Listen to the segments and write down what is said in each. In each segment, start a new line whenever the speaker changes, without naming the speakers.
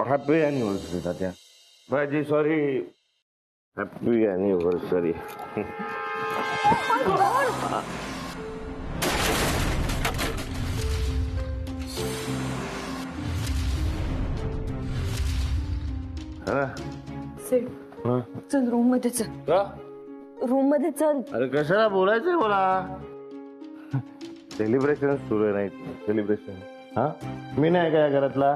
Happy anniversary तात्या. बाजी sorry, happy anniversary.
चल room मध्ये चल. रूम मध्ये चल.
अरे कशाला बोलायचंय मला? सेलिब्रेशन सुरू आहे. नाही सेलिब्रेशन. हा मी नाही काय घरातला.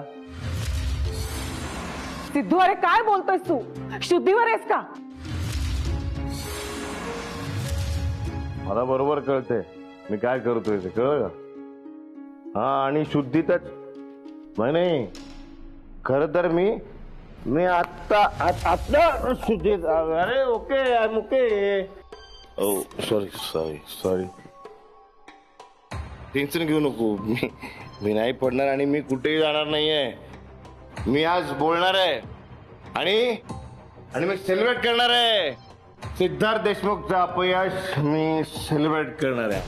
सिद्धू अरे काय बोलतोयस तू? शुद्धीवर आहेस का?
मला बरोबर कळतंय मी काय करतोय ते, कळलं का? हा आणि शुद्धीतच नाही. खरं तर मी आत्ता शुद्धीत. अरे okay I am okay. Oh sorry. Tension घेऊ नको. मी नाही पडणार आणि मी कुठेही जाणार नाहीये. मी आज बोलणार आहे आणि मी सेलिब्रेट करणार आहे. सिद्धार्थ देशमुखचं अपयश मी सेलिब्रेट करणार आहे.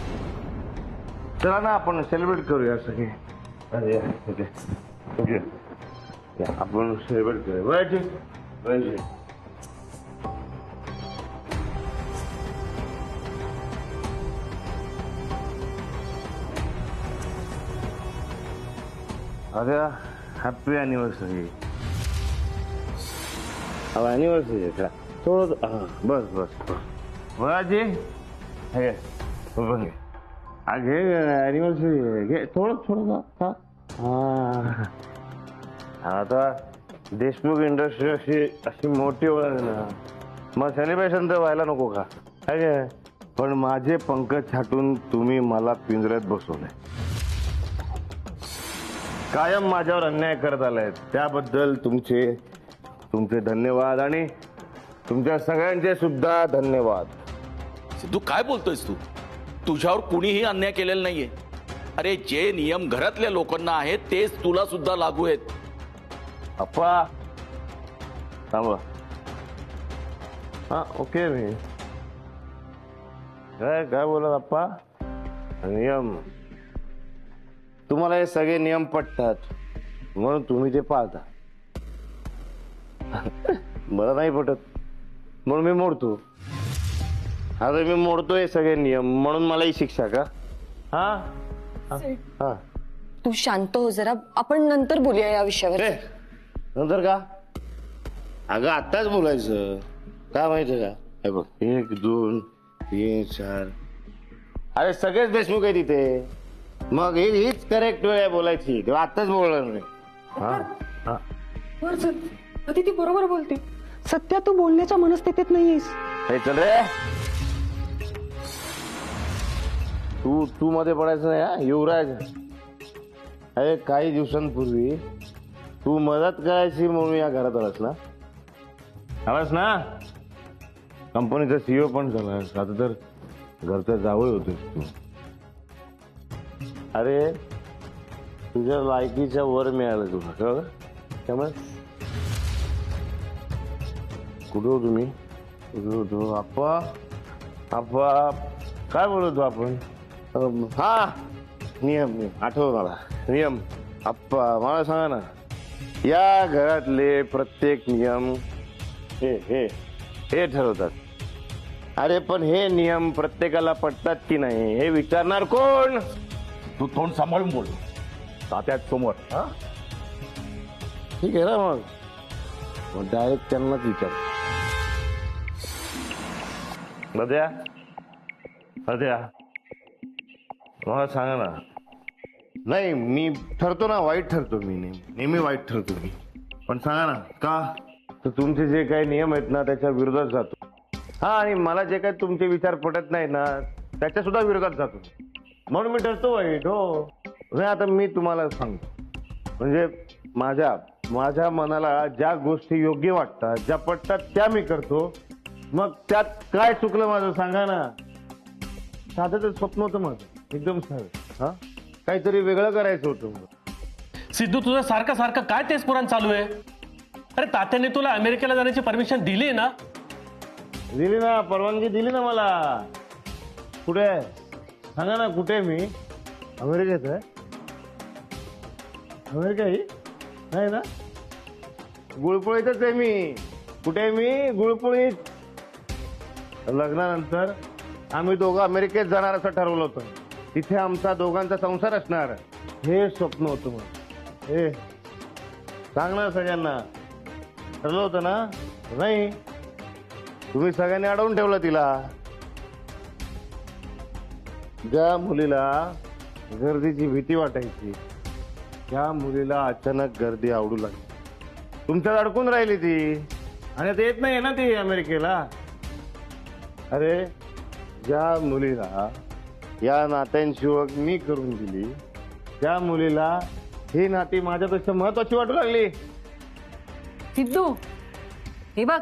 चला ना आपण सेलिब्रेट करूया सगळे. आपण सेलिब्रेट करूया. अरे हॅपी अॅनिव्हर्सरी. अॅनिव्हर्सरी आहे का? थोडं बस बाजी हे घे अॅनिव्हर्सरी घे. थोडं आता देशमुख इंडस्ट्री अशी मोठी ओळख ना, मग सेलिब्रेशन तर व्हायला नको का? काय पण माझे पंख छाटून तुम्ही मला पिंजऱ्यात बसवलंय. कायम माझ्यावर अन्याय करत आलाय त्याबद्दल तुमचे धन्यवाद आणि तुमच्या सगळ्यांचे सुद्धा धन्यवाद.
सिद्धू काय बोलतोयस तू? तुझ्यावर कुणीही अन्याय केलेला नाहीये. अरे जे नियम घरातल्या लोकांना आहेत तेच तुला सुद्धा लागू आहेत.
अप्पा थांबा. हा ओके. मी काय बोलत अप्पा? नियम तुम्हाला हे सगळे नियम पटतात म्हणून तुम्ही ते पाळता. मला नाही पटत म्हणून मी मोडतो. आता मी मोडतोय सगळे नियम म्हणून मला ही शिक्षा का? हा
तू शांत हो जरा. आपण नंतर बोलूया या विषयावर.
नंतर का? अगं आत्ताच बोलायचं. काय माहितीये का? हे बघ 1 2 3 4 अरे सगळेच देशमुख आहे तिथे. मग हीच करेक्ट वेळ आहे बोलायची. तेव्हा आत्ताच बोलणार नाही.
ती बरोबर बोलते. सध्या तू बोलण्याच्या मनस्थितीत नाहीयेस.
हे चल रे. तू मध्ये पडायचं नाही. हा युवराज. अरे काही दिवसांपूर्वी तू मदत करायची म्हणून या घरात आलास ना. कंपनीचा सीईओ पण झालास. आता तर घरचं जावई होतेस तू. अरे तुझ्या लायकीच्या वर मिळालं तुला कळलं. त्यामुळे कुठे होतो मी? कुठे होतो? आप्पा काय बोलतो आपण? हा नियम आठव मला. नियम आप्पा मला सांगा ना. या घरातले प्रत्येक नियम हे ठरवतात. अरे पण हे नियम प्रत्येकाला पटतात की नाही हे विचारणार कोण?
तू तोंड सांभाळून बोल तात्यात समोर.
ठीक आहे ना. मग डायरेक्ट त्यांनाच विचार. बद्या मला सांगा ना. नाही मी ठरतो ना वाईट ठरतो. मी नेहमी वाईट ठरतो मी. पण सांगा ना का? तर तुमचे जे काही नियम आहेत ना त्याच्या विरोधात जातो. हा आणि मला जे काही तुमचे विचार पटत नाही ना त्याच्या सुद्धा विरोधात जातो म्हणून मी ठरतो वाईट. हो नाही आता मी तुम्हाला सांगतो म्हणजे माझ्या मनाला ज्या गोष्टी योग्य वाटतात ज्या पटतात त्या मी करतो. मग त्यात काय चुकलं माझं सांगा ना. साधं स्वप्न होतं माझं एकदम साधं. हा काहीतरी वेगळं करायचं होतं.
सिद्धू तुझं सारखं काय तेच पुराण चालू आहे? अरे तात्याने तुला अमेरिकेला जाण्याची परमिशन दिली ना?
दिली ना. परवानगी दिली ना मला. कुठे आहे सांगा ना. कुठे मी? अमेरिकेत आहे. अमेरिका ही नाही ना. गुळपोळीतच आहे मी. कुठे आहे मी? गुळपोळीत. लग्नानंतर आम्ही दोघं अमेरिकेत जाणार असं ठरवलं होतं. तिथे आमचा दोघांचा संसार असणार हे स्वप्न होतं. मग हे सांग ना सगळ्यांना, ठरलं होतं ना? नाही, तुम्ही सगळ्यांनी अडवून ठेवलं तिला. ज्या मुलीला गर्दीची भीती वाटायची त्या मुलीला अचानक गर्दी आवडू लागली. तुमच्यात अडकून राहिली ती, आणि आता येत नाही ना ती अमेरिकेला. अरे ज्या मुलीला या नात्यांची ओळख मी करून दिली त्या मुलीला ही नाती माझ्यापेक्षा महत्वाची वाटू लागली.
सिद्धू, हे बघ,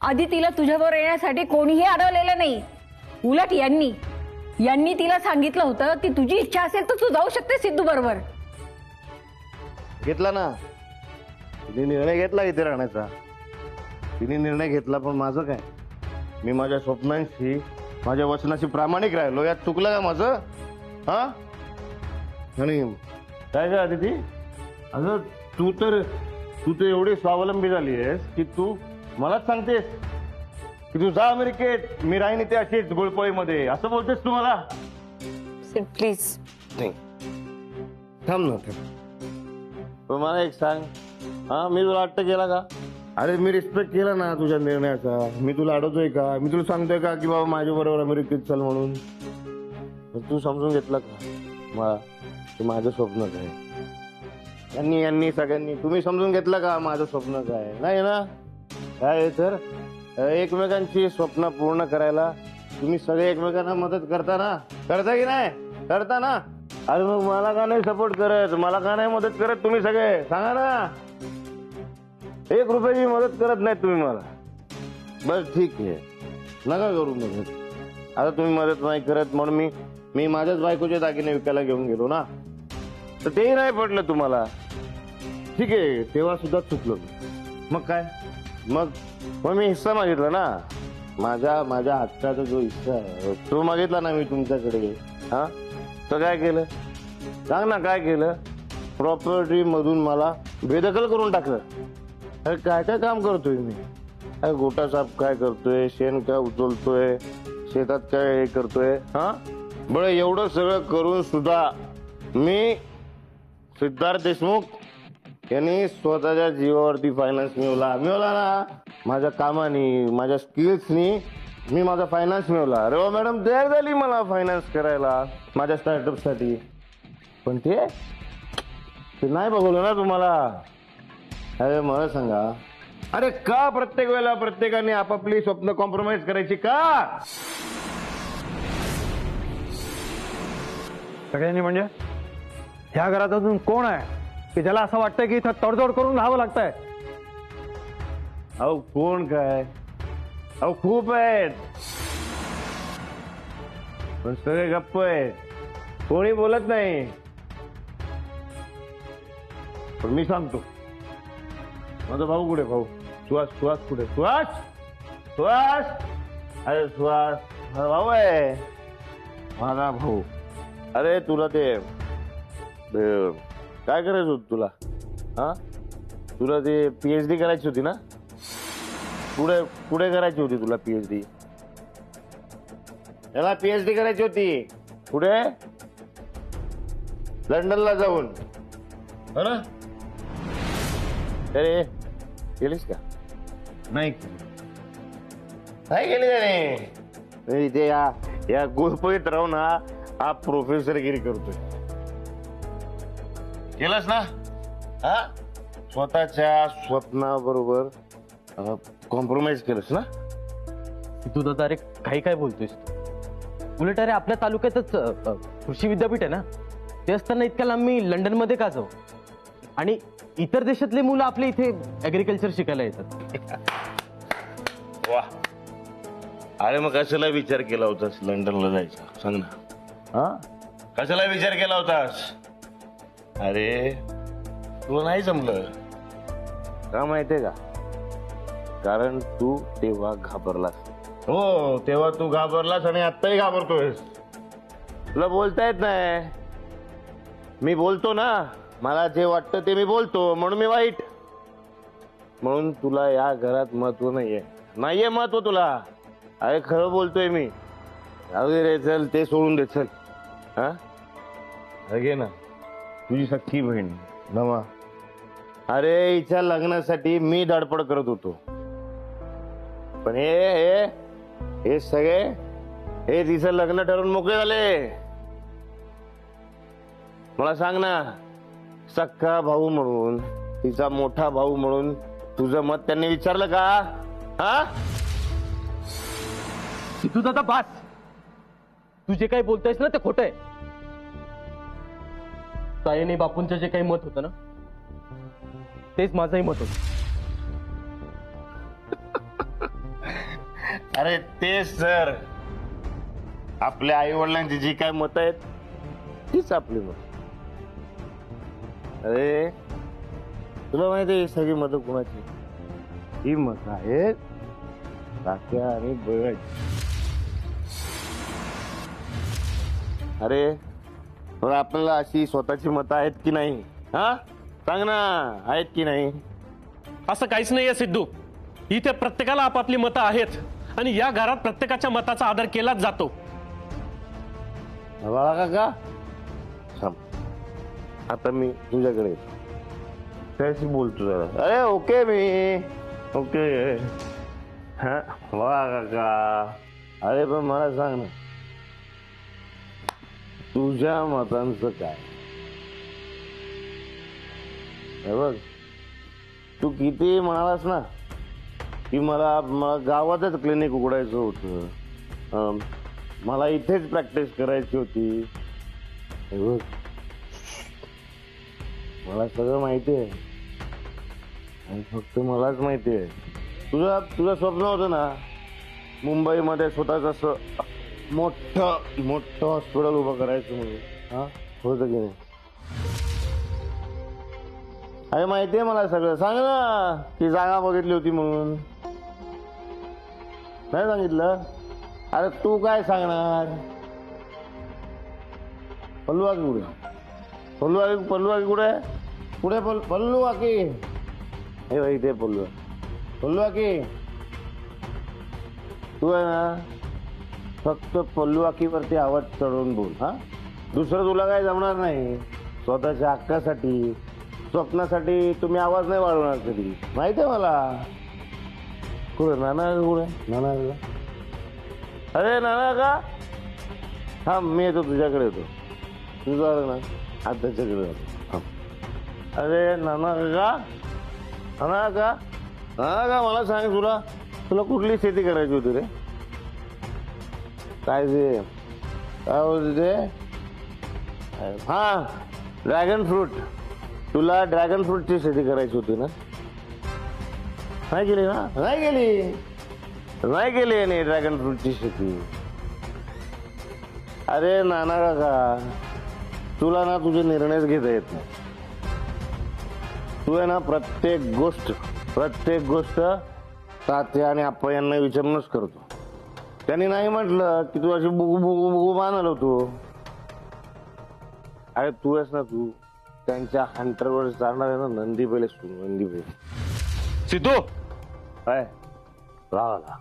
आधी तिला तुझ्याबरोबर येण्यासाठी कोणीही अडवलेलं नाही. उलट यांनी तिला सांगितलं होतं की तुझी इच्छा असेल तर तू जाऊ शकते सिद्धू बरोबर.
घेतला ना तिने निर्णय घेतला इथे राहण्याचा. तिने निर्णय घेतला, पण माझं काय? मी माझ्या स्वप्नांशी माझ्या वचनाशी प्रामाणिक राहिलो. यात चुकलं का माझं? हा? आणि काय का अदिती, अगं तू तर एवढी स्वावलंबी झाली आहेस की तू मलाच सांगतेस की तू जा अमेरिकेत, मी राहीन इथे अशीच गुळपोळीमध्ये, असं बोलतेस तू मला?
प्लीज.
नाही, थांब ना थांब. पण मला एक सांग, हा मी तुला अट्ट केला का? अरे मी रिस्पेक्ट केला ना तुझ्या निर्णयाचा. मी तुला अडवतोय का? मी तुला सांगतोय का की बाबा माझ्या बरोबर अमेरिकेत चल म्हणून? तू समजून घेतला का मला? ते माझं स्वप्न काय? यांनी सगळ्यांनी तुम्ही समजून घेतलं का माझं स्वप्न काय? नाही ना. काय आहे तर एकमेकांची स्वप्न पूर्ण करायला तुम्ही सगळे एकमेकांना मदत करता ना? करता की नाही? करता ना? अरे मग मला का नाही सपोर्ट करत? मला का नाही मदत करत तुम्ही सगळे? सांगा ना. 1 रुपयाची मदत करत नाही तुम्ही मला. बस ठीक आहे, नका करू मदत. आता तुम्ही मदत नाही करत म्हणून मी माझ्याच बायकोचे दागिने विकायला घेऊन गेलो ना, तर तेही नाही पडलं तुम्हाला. ठीक आहे, तेव्हा सुद्धा चुकलो. मग काय? मग मी हिस्सा मागितला ना. माझ्या हक्काचा जो हिस्सा आहे तो मागितला ना मी तुमच्याकडे. हा, तर काय केलं? सांग ना काय केलं? प्रॉपर्टी मधून मला बेदखल करून टाकलं. अरे काय काय काम करतोय मी? अरे गोटा साफ काय करतोय, शेण काय उचलतोय, शेतात काय हे करतोय? हा बरं, एवढं सगळं करून सुद्धा मी सिद्धार्थ देशमुख यांनी स्वतःच्या जीवावरती फायनान्स मिळवला ना. माझ्या कामानी, माझ्या स्किल्सनी मी माझा फायनान्स मिळवला. अरे वा, मॅडम तयार झाली मला फायनान्स करायला माझ्या स्टार्टअप साठी. पण ते नाही बघवलं ना तुम्हाला. अरे मला सांगा, अरे का प्रत्येक वेळेला प्रत्येकाने आपापली स्वप्न कॉम्प्रोमाइज करायची का?
सगळ्यांनी म्हणजे ह्या घरात अजून कोण आहे की ज्याला असं वाटतंय की इथं तडजोड करून राहावं लागतंय?
अहो कोण काय, अहो खूप आहेत, पण सगळे गप्प आहेत, कोणी बोलत नाही. पण मी सांगतो, माझा भाऊ कुठे? भाऊ सुहास कुठे? सुहास अरे सुहास माझा भाऊ आहे, माझा भाऊ. अरे तुला ते काय करायचं होतं तुला? हा, तुला ते PhD करायची होती ना? पुढे करायची होती तुला PhD. याला PhD करायची होती पुढे लंडनला जाऊन. हो ना? अरे केलीस का? नाही केली त्याने. इथे या गुळपोळीत राहून हा प्रोफेसरगिरी करतोय. केलंस ना? हा, स्वतःच्या स्वप्नाबरोबर कॉम्प्रोमाइज केलंस ना?
तू तर अरे काही काय बोलतोयस? उलट अरे आपल्या तालुक्यातच कृषी विद्यापीठ आहे ना, ते असताना इतक्या लांब मी लंडनमध्ये का जाऊ? आणि इतर देशातले मुलं आपल्या इथे ऍग्रिकल्चर शिकायला येतात.
वा, अरे मग कशाला विचार केला होतास लंडनला जायचा? सांग ना. हा, कशाला विचार केला होतास? अरे तुला नाही जमलं का माहितीये का? कारण तू तेव्हा घाबरलास. हो, तेव्हा तू घाबरलास आणि आत्ताही घाबरतोयस. तुला बोलता येत नाही. मी बोलतो ना, मला जे वाटतं ते मी बोलतो, म्हणून मी वाईट. म्हणून तुला या घरात महत्व नाहीये महत्व तुला. अरे खरं बोलतोय मी. अरे रे चल ते सोडून दे चल. हा अगे ना तुझी सख्खी बहीण नमा. अरे हिच्या लग्नासाठी मी धडपड करत होतो. पण हे सगळे हे तिचं लग्न ठरवून मोकळे झाले. मला सांग ना, सख्खा भाऊ म्हणून तिचा मोठा भाऊ म्हणून तुझं मत त्यांनी विचारलं का? हा
सिद्धू दादा बास. तू जे काही बोलतोयस ना ते खोटं आहे. ताईने बापूंचं जे काही मत होतं ना तेच माझंही मत होतं.
अरे ते सर आपल्या आई वडिलांची जी काय मत आहेत तीच आपली मत. अरे तुला माहिती आहे सगळी मत कोणाची? ही मत आहेत तात्या आणि बळज. अरे मग आपल्याला अशी स्वतःची मतं आहेत की नाही? हा सांग ना, आहेत की नाही?
असं काहीच नाहीये सिद्धू. इथे प्रत्येकाला आपापली मतं आहेत आणि या घरात प्रत्येकाच्या मताचा आदर केलाच जातो.
बाळा काका थांब, आता मी तुझ्याकडे त्याशी बोलतो जरा. अरे ओके मी ओके. हा बाळा काका, अरे पण मला सांग ना तुझ्या मतांचं काय? हे बघ तू किती म्हणालास ना की मला गावातच क्लिनिक उघडायचं होतं, मला इथेच प्रॅक्टिस करायची होती. हे बघ मला सगळं माहिती आहे आणि फक्त मलाच माहिती आहे. तुझं स्वप्न होतं ना मुंबईमध्ये स्वतःच असं मोठं हॉस्पिटल उभं करायचं म्हणून. हा होतं की नाही? अरे माहितीये मला सगळं. सांग ना ती जागा बघितली होती म्हणून. नाही सांगितलं? अरे तू काय सांगणार? पल्लू आकी कुठे? पल्लू आकी कुठे? पुढे पल्लू आकी. हे बाई ते पल्लू आकी. तू आहे ना फक्त पल्लू आकीवरती आवाज चढवून बोल. हा दुसरं तुला काय जमणार नाही. स्वतःच्या हक्कासाठी स्वप्नासाठी तुम्ही आवाज नाही वाढवणार कधी, माहिती आहे मला. कुठे नाना कुठे? नाना अरे नाना का? हा मी येतो तुझ्याकडे येतो. तुझं ना आत्याच्याकडे जातो. अरे नाना का? नाना का? नाना का मला सांग, तुला कुठली शेती करायची होती रे? काय ते काय होत ते? हा ड्रॅगन फ्रूट. तुला ड्रॅगन फ्रूटची शेती करायची होती ना? नाही केली ना? नाही केली नाही ड्रॅगन फ्रूटची शेती. अरे नाना काका तुला ना तुझे निर्णयच घेता येत नाही. तू आहे ना प्रत्येक गोष्ट तात्या आणि आप्पा यांना विचारूनच करतो. त्यांनी नाही म्हटलं की तू अशी बुगू मानल होतो. अरे तू आहेस ना तू त्यांच्या हंटरवर जाणार आहे ना. नंदी पहिले
सिद्धू
काय राग आला?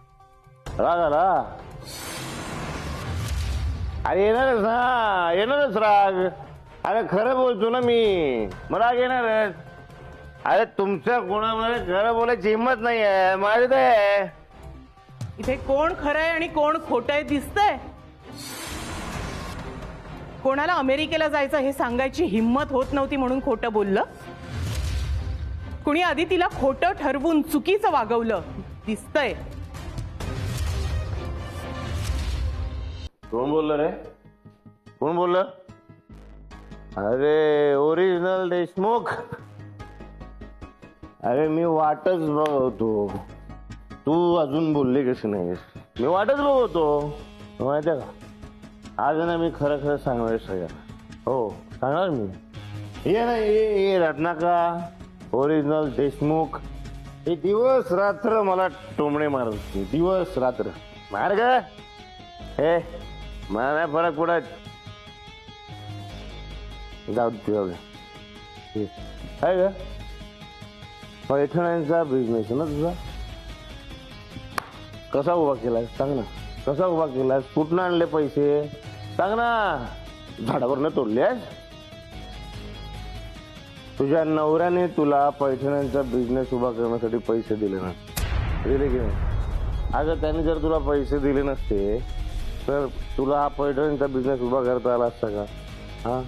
अरे येणारच राग. अरे खरं बोलतो ना मी, मग राग येणारच. अरे तुमच्या कोणामध्ये खरं बोलायची हिंमत नाही आहे माहित आहे.
इथे कोण खरं आहे आणि कोण खोटं आहे दिसतंय? कोणाला अमेरिकेला जायचं हे सांगायची हिंमत होत नव्हती म्हणून खोटं बोललं. कुणी आधी तिला खोटं ठरवून चुकीचं वागवलं दिसतंय.
कोण बोललं रे? कोण बोललं? अरे ओरिजिनल देशमुख. अरे मी वाटच बघतो. तू अजून बोलली कशी नाहीस? मी वाटच बघतो. माहितीये का आज ना मी खरं सांगणार सगळ्यांना. हो सांगणार मी. ये ना ये रत्नाका ओरिजिनल देशमुख हे दिवस रात्र मला टोमणे मारत होते. दिवस रात्र मार ग. हे मला नाही फरक पडत. जाऊ दे काय ग? पैठण्यांचा बिझनेस ना तुझा, कसा उभा केलाय सांग ना, कसा उभा केलाय, कुठनं आणले पैसे सांग ना, झाडावरनं तोडलेस? तुझ्या नवऱ्याने तुला पैठण्यांचा बिझनेस उभा करण्यासाठी पैसे दिले ना, दिले की नाही? अगं त्याने जर तुला पैसे दिले नसते तर तुला हा पैठण्यांचा बिझनेस उभा करता आला असता का? हा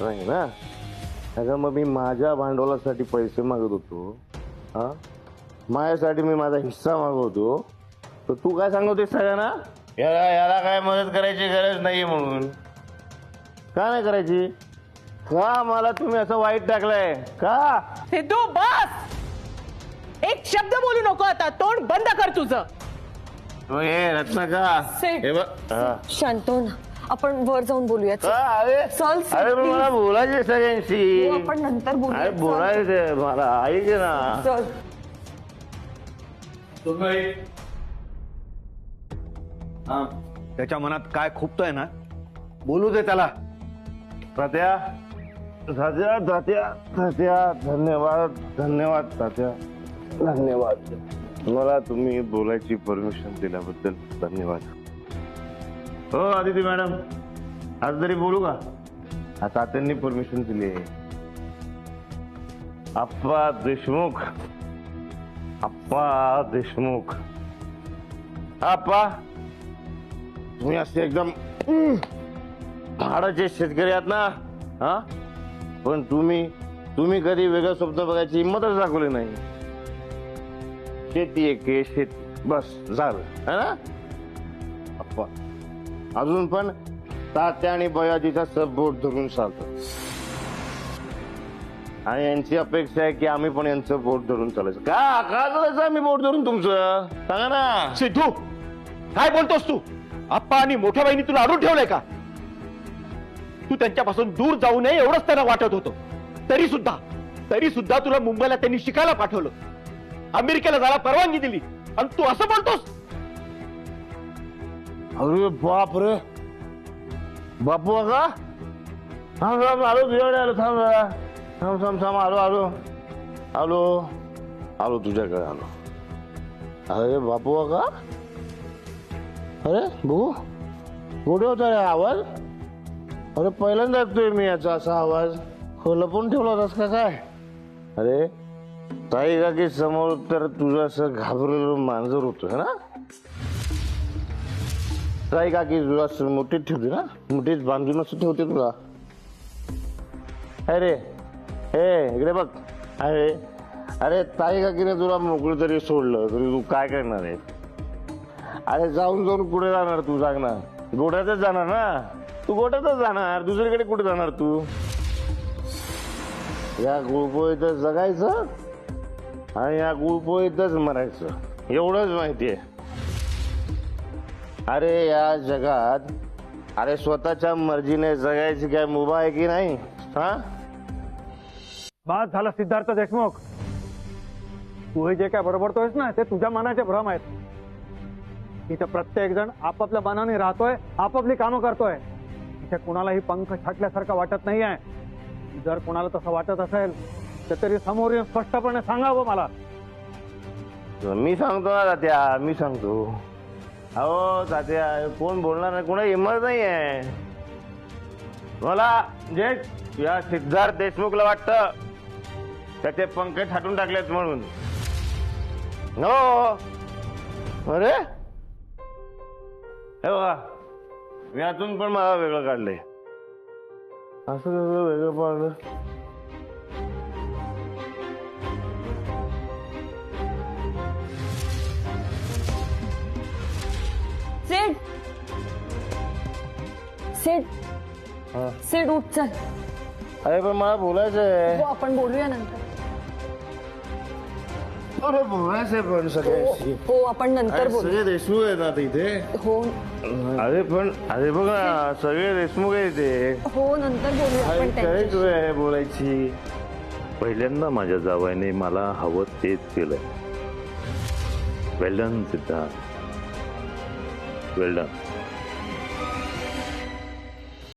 नाही ना. अगं मग मी माझ्या भांडवलासाठी पैसे मागत होतो, हा माझ्यासाठी मी माझा हिस्सा मागवतो, तर तू काय सांगतोस सगळ्यांना याला याला काय मदत करायची गरज नाहीये म्हणून? का नाही करायची? का मला तुम्ही असं वाईट टाकलंय का?
सिद्धू बस, एक शब्द बोलू नको आता, तोंड बंद कर तुझं.
हे रत्ना का
सेठ.
हे बघ हा.
शांत हो ना, आपण वर जाऊन बोलूया.
का? अरे
चल, चल,
अरे पण मला
please.
बोलायचे सगळ्यांशी.
हो, आपण नंतर बोलूया.
अरे
चल.
बोलायचे मला, ऐक ना.
चल.
त्याच्या मनात काय खुपतोय ना, बोलू दे त्याला.
तात्या तात्या तात्या तात्या धन्यवाद धन्यवाद तात्या, धन्यवाद. मला तुम्ही बोलायची परमिशन दिल्याबद्दल धन्यवाद. हो आदिती मॅडम, आज तरी बोलू का? हा तात्यांनी परमिशन दिली आहे. आप्पा देशमुख, आप्पा देशमुख, आप्पा तुम्ही असे एकदम झाडाचे शेतकरी आहात ना, हा पण तुम्ही कधी वेगळं स्वप्न बघायची हिंमतच दाखवली नाही. शेती एक शेती बस झालं है ना. अप्पा अजून पण तात्या आणि बयाजीचा सब बोट धरून चालतो, आणि यांची अपेक्षा आहे की आम्ही पण यांचं बोट धरून चालायचं. का का चालायचं आम्ही बोट धरून तुमचं? सांगा ना.
सिद्धू काय बोलतोस तू? आप्पा आणि मोठ्या बहिणी तुला अडून ठेवलंय का? तू त्यांच्यापासून दूर जाऊ नये एवढंच त्यांना वाटत होतं, तरी सुद्धा तुला मुंबईला त्यांनी शिकायला पाठवलं, अमेरिकेला जायला परवानगी दिली, आणि तू असं बोलतोस?
अरे बाप रे, बापू का? थांब थांब आलो तुझ्याकडे, आलो थांब जरा, थांब थांब थांब आलो आलो आलो आलो तुझ्याकडे आलो. अरे बापू का? अरे भाऊ कुठे होता रे आवाज? अरे पहिल्यांदा ऐकतोय मी याचा असा आवाज. हो लपून ठेवला होतास का काय? अरे ताई काकी समोर तर तुझं असं घाबरलेलं मांजर होतं ना. ताई काकी तुला मुठीत ठेवते ना, मुठीत बांधून असं ठेवते तुला. अरे हे इकडे बघ. अरे अरे ताई काकीने तुला मोकळं तरी सोडलं तरी तू काय करणार आहे? अरे जाऊन जाऊन कुठे जाणार तू सांग ना? गोठ्यातच जाणार ना तू, गोठ्यातच जाणार, दुसरीकडे कुठे जाणार तू? या गुळपोळीतच जगायचं आणि या गुळपोळीतच मरायचं, एवढंच माहितीये. अरे या जगात अरे स्वतःच्या मर्जीने जगायची काय मुभा आहे की नाही? हा
बाद झाला सिद्धार्थ देशमुख. तू हे जे काय बरोबरतोयस ना ते तुझ्या मनाचे भ्रम आहेत. इथं प्रत्येक जण आपापल्या मनाने राहतोय, आपापली कामं करतोय. इथे कुणालाही पंख छाटल्यासारखं वाटत नाहीये. जर कुणाला तसं वाटत असेल तर तरी समोर येऊन स्पष्टपणे सांगावं मला.
मी सांगतो ना तात्या, मी सांगतो. अहो तात्या कोण बोलणार नाही, कोणा हिंमत नाहीये. मला जे या सिद्धार्थ देशमुखला वाटतं त्याचे पंख छाटून टाकलेत म्हणून. हो अरे हे बघा, मी यातून पण मला वेगळं काढलंय. असं कसं वेगळं पाडलं?
सेठ सेठ
हा.
सेठ उठ चल.
अरे पण मला बोलायचंय.
हो आपण बोलूया नंतर.
अरे बोलायचंय पण सगळ्यांशी.
हो आपण नंतर
अरे
बोलू.
सगळे देशमुख आहेत ना इथे.
हो
अरे पण अरे बघ ना सगळे देशमुख आहे इथे.
हो नंतर बोलूया आपण
खरीच
त्यांच्याशी.
वेळ आहे बोलायची.
पहिल्यांदा माझ्या जावयाने मला हवं तेच केलंय. वेल डन सिद्धार्थ, वेल डन.